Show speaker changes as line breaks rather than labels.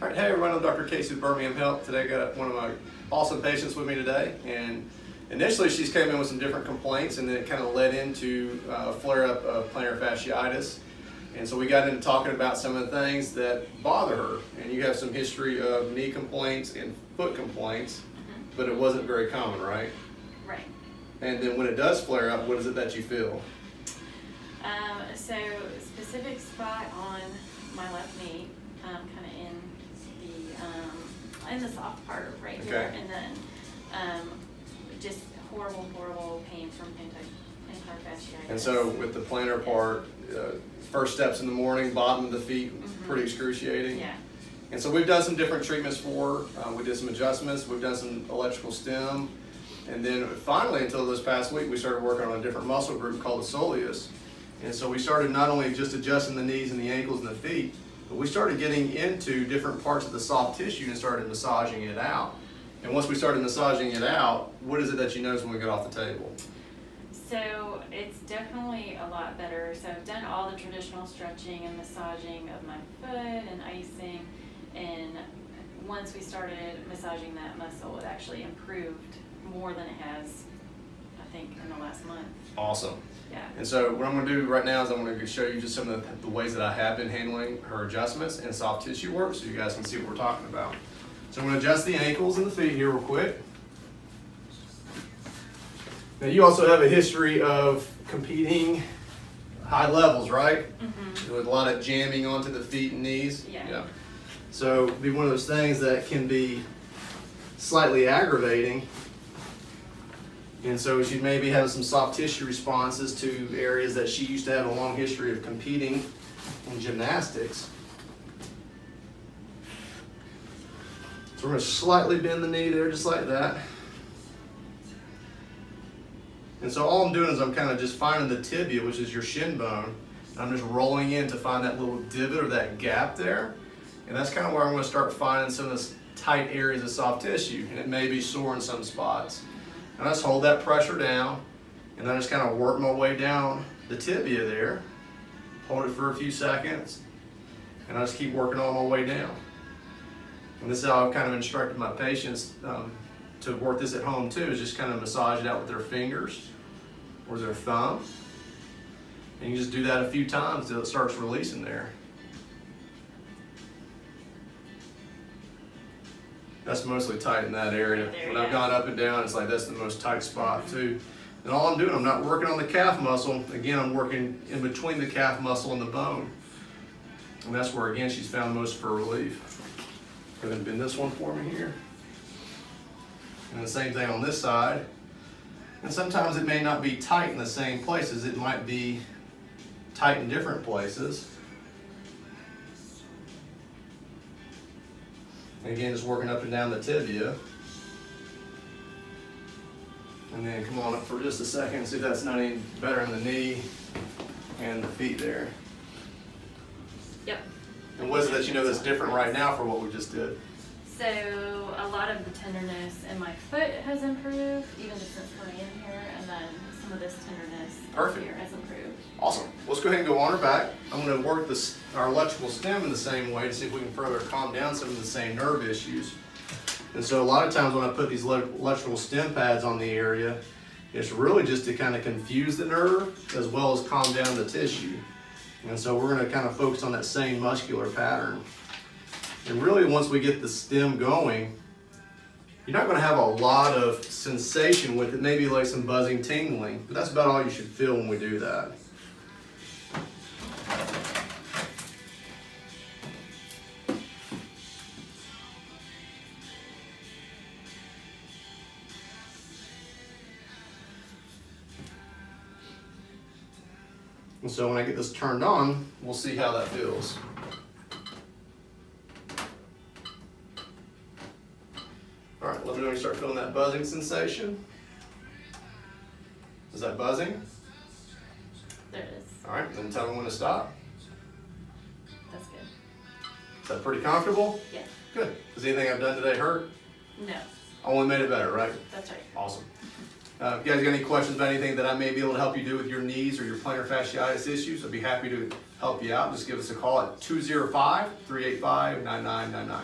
All right, hey everyone, I'm Dr. Casey with Birmingham Health. Today I got one of my awesome patients with me today, and initially she's came in with some different complaints, and then it kind of led into a flare-up of plantar fasciitis. And so we got into talking about some of the things that bother her. And you have some history of knee complaints and foot complaints, but it wasn't very common, right?
Right.
And then when it does flare up, what is it that you feel?
So specific spot on my left knee, kind of in the soft part right here, and then just horrible pain from plantar fasciitis.
And so with the plantar part, first steps in the morning, bottom of the feet, pretty excruciating.
Yeah.
And so we've done some different treatments for her. We did some adjustments, we've done some electrical stim, and then finally, until this past week, we started working on a different muscle group called the soleus. And so we started not only just adjusting the knees and the ankles and the feet, but we started getting into different parts of the soft tissue and started massaging it out. And once we started massaging it out, what is it that you notice when we get off the table?
So it's definitely a lot better. So I've done all the traditional stretching and massaging of my foot and icing, and once we started massaging that muscle, it actually improved more than it has, I think, in the last month.
Awesome.
Yeah.
And so what I'm going to do right now is I'm going to show you just some of the ways that I have been handling her adjustments and soft tissue work so you guys can see what we're talking about. So I'm going to adjust the ankles and the feet here real quick. Now you also have a history of competing high levels, right?
Mm-hmm.
With a lot of jamming onto the feet and knees.
Yeah.
So it'd be one of those things that can be slightly aggravating. And so she maybe has some soft tissue responses to areas that she used to have a long history of competing in gymnastics. So we're going to slightly bend the knee there, just like that. And so all I'm doing is I'm kind of just finding the tibia, which is your shin bone. I'm just rolling in to find that little divot or that gap there. And that's kind of where I'm going to start finding some of those tight areas of soft tissue. And it may be sore in some spots. And I just hold that pressure down, and then I just kind of work my way down the tibia there. Hold it for a few seconds, and I just keep working all my way down. And this is how I've kind of instructed my patients to work this at home too, is just kind of massage it out with their fingers or their thumb. And you just do that a few times until it starts releasing there. That's mostly tight in that area. When I've gone up and down, it's like that's the most tight spot too. And all I'm doing, I'm not working on the calf muscle. Again, I'm working in between the calf muscle and the bone. And that's where, again, she's found most of her relief. Go ahead and bend this one for me here. And the same thing on this side. And sometimes it may not be tight in the same places. It might be tight in different places. And again, just working up and down the tibia. And then come on up for just a second and see if that's not any better in the knee and the feet there.
Yep.
And what is it that you know that's different right now for what we just did?
So a lot of the tenderness in my foot has improved, even just since coming in here, and then some of this tenderness here has improved.
Awesome. Let's go ahead and go on her back. I'm going to work our electrical stim in the same way to see if we can further calm down some of the same nerve issues. And so a lot of times when I put these electrical stim pads on the area, it's really just to kind of confuse the nerve as well as calm down the tissue. And so we're going to kind of focus on that same muscular pattern. And really, once we get the stim going, you're not going to have a lot of sensation with it, maybe like some buzzing, tingling, but that's about all you should feel when we do that. And so when I get this turned on, we'll see how that feels. All right, let me know when you start feeling that buzzing sensation. Is that buzzing?
There it is.
All right, then tell me when to stop.
That's good.
Is that pretty comfortable?
Yeah.
Good. Does anything I've done today hurt?
No.
Only made it better, right?
That's right.
Awesome. If you guys got any questions about anything that I may be able to help you do with your knees or your plantar fasciitis issues, I'd be happy to help you out, just give us a call at 205-385-9999.